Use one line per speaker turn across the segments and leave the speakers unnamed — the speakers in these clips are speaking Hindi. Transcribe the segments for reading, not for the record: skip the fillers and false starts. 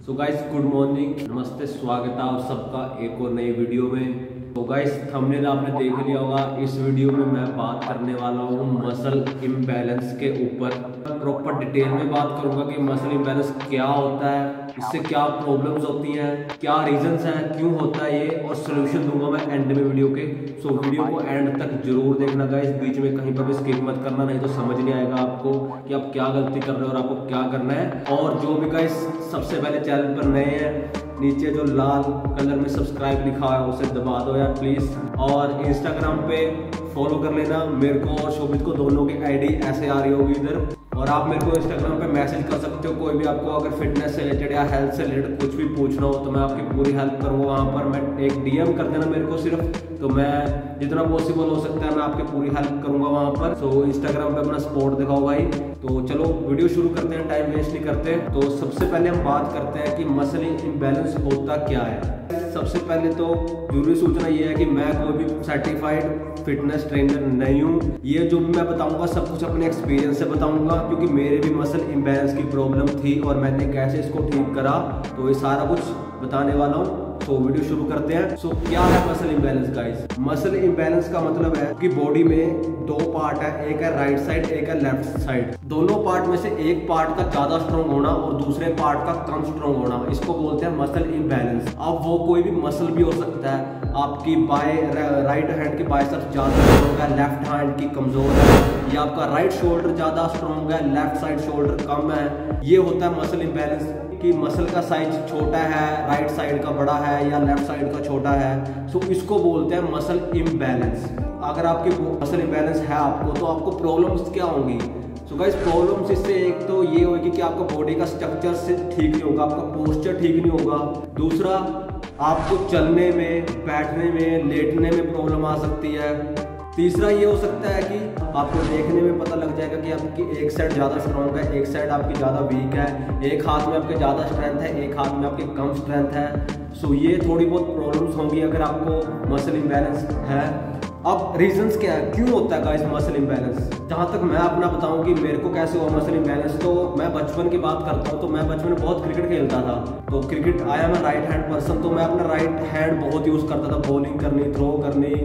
सो गाइस गुड मॉर्निंग, नमस्ते, स्वागत है आप सबका एक और नई वीडियो में। तो गाइस थंबनेल आपने देख लिया होगा। इस वीडियो में मैं बात करने वाला हूँ मसल इम्बैलेंस के ऊपर। प्रॉपर डिटेल में बात करूंगा कि मसल इम्बैलेंस क्या होता है, इससे क्या प्रॉब्लम्स होती हैं, क्या रीजंस हैं, क्यों होता है ये, और सोल्यूशन दूंगा मैं एंड में वीडियो के। सो वीडियो को एंड तक जरूर देखना गाइस, बीच में कहीं पर भी स्किप मत करना, नहीं तो समझ नहीं आएगा आपको कि आप क्या गलती कर रहे हो और आपको क्या करना है। और जो भी गाइस सबसे पहले चैनल पर नए हैं, नीचे जो लाल कलर में सब्सक्राइब लिखा है उसे दबा दो यार प्लीज। और इंस्टाग्राम पे फॉलो कर लेना मेरे को और शोभित को, दोनों की आईडी ऐसे आ रही होगी इधर। और आप मेरे को इंस्टाग्राम पे मैसेज कर सकते हो, कोई भी आपको अगर फिटनेस से रिलेटेड या हेल्थ से रिलेटेड कुछ भी पूछना हो तो मैं आपकी पूरी हेल्प करूँगा। वहाँ पर मैं एक डीएम कर देना मेरे को सिर्फ, तो मैं जितना पॉसिबल हो सकता है मैं आपकी पूरी हेल्प करूँगा वहाँ पर। सो इंस्टाग्राम पे अपना सपोर्ट दिखाओ भाई। तो चलो वीडियो शुरू करते हैं, टाइम वेस्ट नहीं करते। तो सबसे पहले हम बात करते हैं कि मसल इम्बैलेंस होता क्या है। सबसे पहले तो जरूरी सूचना ये है कि मैं कोई भी सर्टिफाइड फिटनेस ट्रेनर नहीं हूँ। ये जो भी मैं बताऊंगा सब कुछ अपने एक्सपीरियंस से बताऊंगा, क्योंकि मेरे भी मसल इम्बैलेंस की प्रॉब्लम थी और मैंने कैसे इसको ठीक करा, तो ये सारा कुछ बताने वाला हूँ। तो वीडियो शुरू करते हैं। सो क्या है muscle imbalance guys? Muscle imbalance का मतलब है कि बॉडी में दो पार्ट है, एक है राइट साइड, एक है लेफ्ट साइड। दोनों पार्ट में से एक पार्ट का ज्यादा स्ट्रॉन्ग होना और दूसरे पार्ट का कम स्ट्रॉन्ग होना, इसको बोलते हैं मसल इम्बैलेंस। अब वो कोई भी मसल भी हो सकता है, आपकी राइट हैंड की बाइसेप्स ज्यादा स्ट्रॉन्ग है, लेफ्ट हैंड की कमजोर है, या आपका राइट शोल्डर ज्यादा स्ट्रॉन्ग है, लेफ्ट साइड शोल्डर कम है। ये होता है मसल इम्बैलेंस कि मसल का साइज छोटा है, राइट साइड का बड़ा है या लेफ्ट साइड का छोटा है। सो इसको बोलते हैं मसल इम्बैलेंस। अगर आपकी मसल इम्बैलेंस है आपको, तो आपको प्रॉब्लम्स क्या होंगी? सो गाइस प्रॉब्लम्स इससे एक तो ये होगी कि आपका बॉडी का स्ट्रक्चर से ठीक नहीं होगा, आपका पोस्चर ठीक नहीं होगा। दूसरा, आपको चलने में, बैठने में, लेटने में प्रॉब्लम आ सकती है। तीसरा ये हो सकता है कि आपको देखने में पता लग जाएगा कि आपकी एक साइड ज़्यादा स्ट्रॉन्ग है, एक साइड आपकी ज़्यादा वीक है, एक हाथ में आपके ज़्यादा स्ट्रेंथ है, एक हाथ में आपकी कम स्ट्रेंथ है। सो ये थोड़ी बहुत प्रॉब्लम्स होंगी अगर आपको मसल इम्बैलेंस है। अब रीजंस क्या है, क्यों होता है गाइस मसल इम्बैलेंस? जहाँ तक मैं अपना बताऊँ कि मेरे को कैसे हुआ मसल इम्बैलेंस, तो मैं बचपन की बात करता हूँ। तो मैं बचपन में बहुत क्रिकेट खेलता था, तो क्रिकेट आया मैं राइट हैंड पर्सन, तो मैं अपना राइट हैंड बहुत यूज़ करता था, बॉलिंग करनी, थ्रो करनी,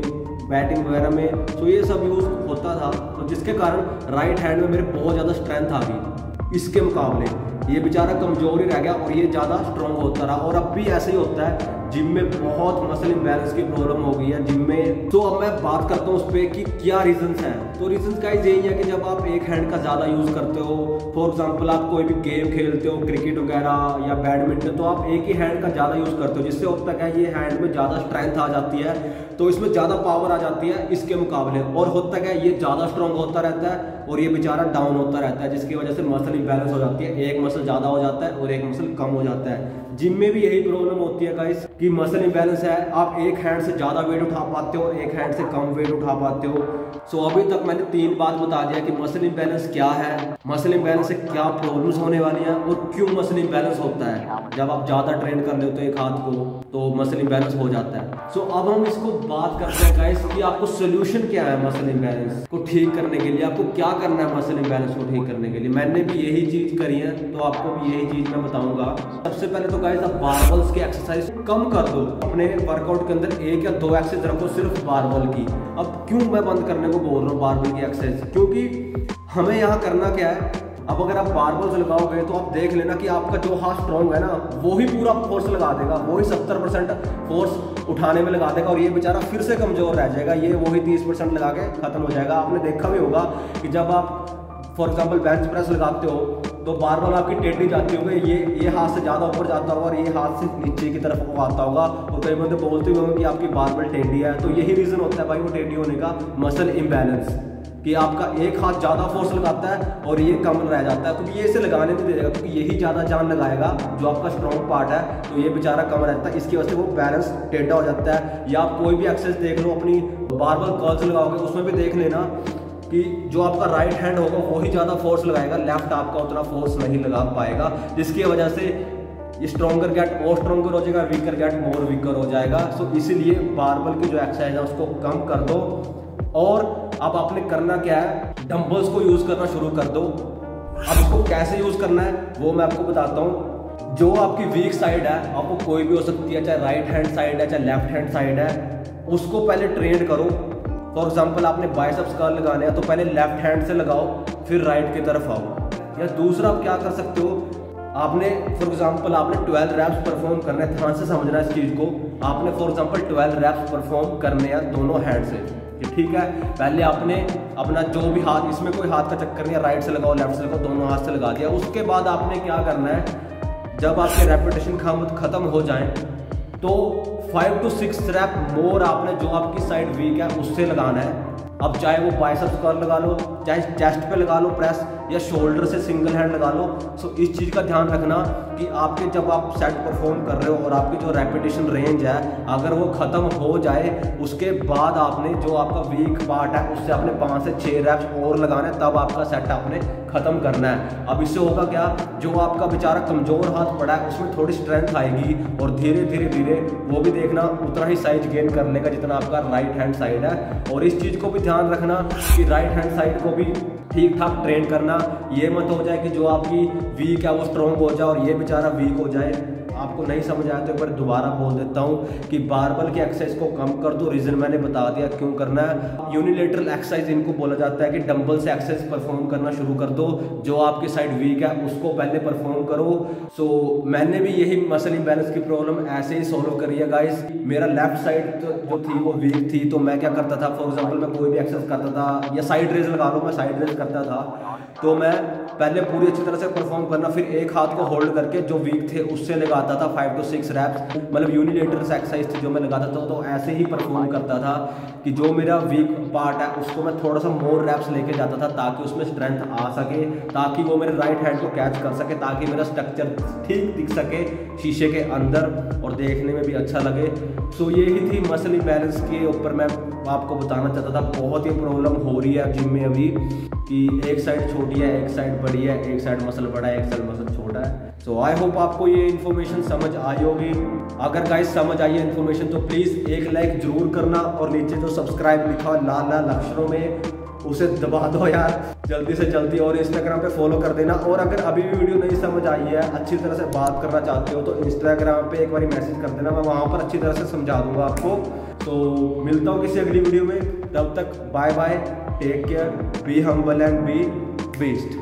बैटिंग वगैरह में। तो ये सब यूज़ होता था, तो जिसके कारण राइट हैंड में मेरे बहुत ज़्यादा स्ट्रेंथ आ गई। इसके मुकाबले ये बेचारा कमजोर ही रह गया और ये ज़्यादा स्ट्रॉन्ग होता रहा। और अब भी ऐसे ही होता है, जिम में बहुत मसल इम्बैलेंस की प्रॉब्लम हो गई है जिम में। तो अब मैं बात करता हूँ उस पर कि क्या रीजंस हैं। तो रीजंस का यही है कि जब आप एक हैंड का ज़्यादा यूज़ करते हो, फॉर एग्जांपल आप कोई भी गेम खेलते हो, क्रिकेट वगैरह या बैडमिंटन, तो आप एक ही हैंड का ज़्यादा यूज़ करते हो, जिससे होता है ये हैंड में ज़्यादा स्ट्रेंथ आ जाती है, तो इसमें ज़्यादा पावर आ जाती है इसके मुकाबले। और होता है ये ज़्यादा स्ट्रॉन्ग होता रहता है और ये बेचारा डाउन होता रहता है, जिसकी वजह से मसल इम्बैलेंस हो जाती है। एक मसल ज़्यादा हो जाता है और एक मसल कम हो जाता है। जिम में भी यही प्रॉब्लम होती है गाइस कि मसल इम्बैलेंस है, आप एक हैंड से ज़्यादा वेट उठा पाते हो, एक हैंड से कम वेट उठा पाते हो। सो अभी तक मैंने 3 बात बता दिया कि मसल इम्बैलेंस क्या है, मसल इम्बैलेंस से क्या प्रॉब्लम्स होने वाली हैं और क्यों मसल इम्बैलेंस होता है। जब आप ज़्यादा ट्रेन कर लेते हो एक हाथ को तो मसल इम्बैलेंस हो जाता है। सो अब हम इसको बात करते हैं गाइस कि आपको सोल्यूशन क्या है मसल इम्बैलेंस को ठीक करने के लिए। आपको क्या करना है मसल इम्बैलेंस को ठीक करने के लिए? मैंने भी यही चीज़ करी है, तो आपको भी यही चीज़ मैं बताऊंगा। सबसे पहले तो गाइस आप बारबल्स की एक्सरसाइज कम कर दो। अपने वर्कआउट के अंदर 1 या 2 एक्सरसाइज रखो सिर्फ बारबल की। अब क्यों मैं बंद करने को बोल रहा हूँ बारबल की एक्सरसाइज? क्योंकि हमें यहाँ करना क्या है, अब अगर आप बारबल्स लगाओगे तो आप देख लेना कि आपका जो हाथ स्ट्रॉन्ग है ना, वो ही पूरा फोर्स लगा देगा, वो ही 70% फोर्स उठाने में लगा देगा और ये बेचारा फिर से कमजोर रह जाएगा, ये वो ही 30% लगा के खत्म हो जाएगा। आपने देखा भी होगा कि जब आप फॉर एग्जाम्पल बेंच प्रेस लगाते हो तो बारबल आपकी टेढ़ी जाती होगी, ये हाथ से ज़्यादा ऊपर जाता होगा और ये हाथ से नीचे की तरफ आता होगा, और कई बंदे बोलते भी होंगे कि आपकी बारबल टेढ़ी है। तो यही रीज़न होता है भाई वो टेढ़ी होने का, मसल इम्बैलेंस, कि आपका एक हाथ ज़्यादा फोर्स लगाता है और ये कम रह जाता है, क्योंकि ये इसे लगाने नहीं देगा, क्योंकि यही ज़्यादा जान लगाएगा जो आपका स्ट्रॉन्ग पार्ट है, तो ये बेचारा कम रहता है। इसकी वजह से वो बैलेंस टेढ़ा हो जाता है। या आप कोई भी एक्सरसाइज देख लो, अपनी बारबल कर्ल्स लगाओगे उसमें भी देख लेना कि जो आपका राइट हैंड होगा वही ज़्यादा फोर्स लगाएगा, लेफ्ट आपका उतना फोर्स नहीं लगा पाएगा, जिसकी वजह से स्ट्रॉन्गर गेट और स्ट्रॉन्गर हो जाएगा, वीकर गेट मोर वीकर हो जाएगा। सो इसीलिए बारबल की जो एक्सरसाइज है उसको कम कर दो। और अब आपने करना क्या है, डंबल्स को यूज़ करना शुरू कर दो। अब इसको कैसे यूज़ करना है वो मैं आपको बताता हूँ। जो आपकी वीक साइड है, आपको कोई भी हो सकती है, चाहे राइट हैंड साइड है चाहे लेफ्ट हैंड साइड है, उसको पहले ट्रेन करो। फॉर एग्जांपल आपने बाइसेप्स कर्ल लगाने हैं तो पहले लेफ्ट हैंड से लगाओ, फिर राइट की तरफ आओ। या दूसरा आप क्या कर सकते हो, आपने फॉर एग्जांपल आपने 12 रैप्स परफॉर्म करने हैं, ध्यान से समझना इस चीज़ को। आपने फॉर एग्जांपल 12 रैप्स परफॉर्म करने हैं दोनों हैंड से, ठीक है। पहले आपने अपना जो भी हाथ, इसमें कोई हाथ का चक्कर नहीं है, राइट से लगाओ लेफ्ट से लगाओ, दोनों हाथ से लगा दिया। उसके बाद आपने क्या करना है, जब आपके रेपिटेशन खत्म हो जाए तो 5 to 6 रैप मोर आपने जो आपकी साइड वीक है उससे लगाना है। अब चाहे वो बाइसेप्स कर्ल लगा लो, चाहे चेस्ट पे लगा लो प्रेस, या शोल्डर से सिंगल हैंड लगा लो। सो इस चीज़ का ध्यान रखना कि आपके जब आप सेट परफॉर्म कर रहे हो और आपकी जो रेपिटेशन रेंज है अगर वो ख़त्म हो जाए, उसके बाद आपने जो आपका वीक पार्ट है उससे आपने 5 से 6 रैप्स और लगाना है, तब आपका सेट आपने ख़त्म करना है। अब इससे होगा क्या, जो आपका बेचारा कमज़ोर हाथ पड़ा है उसमें थोड़ी स्ट्रेंथ आएगी और धीरे धीरे धीरे वो भी देखना उतना ही साइज गेन कर लेगा जितना आपका राइट हैंड साइड है। और इस चीज़ को भी ध्यान रखना कि राइट हैंड साइड को भी ठीक ठाक ट्रेन करना। ये मत हो जाए कि जो आपकी वीक है वो स्ट्रॉन्ग हो जाए और ये बेचारा वीक हो जाए। आपको नहीं समझ आया तो एक बार दोबारा बोल देता हूँ कि बारबल की एक्सरसाइज को कम कर दो। रीज़न मैंने बता दिया क्यों करना है। यूनिलेटरल एक्सरसाइज इनको बोला जाता है कि डंबल से एक्सरसाइज परफॉर्म करना शुरू कर दो। जो आपकी साइड वीक है उसको पहले परफॉर्म करो। सो मैंने भी यही मसल इंबैलेंस की प्रॉब्लम ऐसे ही सॉल्व करी है गाइस। मेरा लेफ्ट साइड जो थी वो वीक थी, तो मैं क्या करता था, फॉर एग्जाम्पल मैं कोई भी एक्सरसाइज करता था या साइड रेज लगा लो, मैं साइड रेज करता था तो मैं पहले पूरी अच्छी तरह से परफॉर्म करना, फिर एक हाथ को होल्ड करके जो वीक थे उससे लगाता था 5 to 6 रैप्स, मतलब यूनिलेटरल एक्सरसाइज थी जो मैं लगाता था। तो ऐसे ही परफॉर्म करता था कि जो मेरा वीक पार्ट है उसको मैं थोड़ा सा मोर रैप्स लेके जाता था ताकि उसमें स्ट्रेंथ आ सके, ताकि वो मेरे राइट हैंड को कैच कर सके, ताकि मेरा स्ट्रक्चर ठीक दिख सके शीशे के अंदर और देखने में भी अच्छा लगे। सो यही थी मसल इंबैलेंस के ऊपर मैं आपको बताना चाहता था। बहुत ही प्रॉब्लम हो रही है जिम में अभी कि एक साइड छोटी है, एक साइड बड़ी है, एक साइड मसल बड़ा है, एक साइड मसल छोटा है। सो आई होप आपको ये इन्फॉर्मेशन समझ आई होगी। अगर गाइस समझ आई है इन्फॉर्मेशन तो प्लीज़ एक लाइक जरूर करना और नीचे जो सब्सक्राइब लिखा हुआ लाल लाल अक्षरों में उसे दबा दो यार जल्दी से जल्दी, और इंस्टाग्राम पे फॉलो कर देना। और अगर अभी भी वीडियो नहीं समझ आई है, अच्छी तरह से बात करना चाहते हो तो इंस्टाग्राम पे एक बार मैसेज कर देना, मैं वहाँ पर अच्छी तरह से समझा दूंगा आपको। तो मिलता हूँ किसी अगली वीडियो में, तब तक bye bye, take care, be humble and be beast.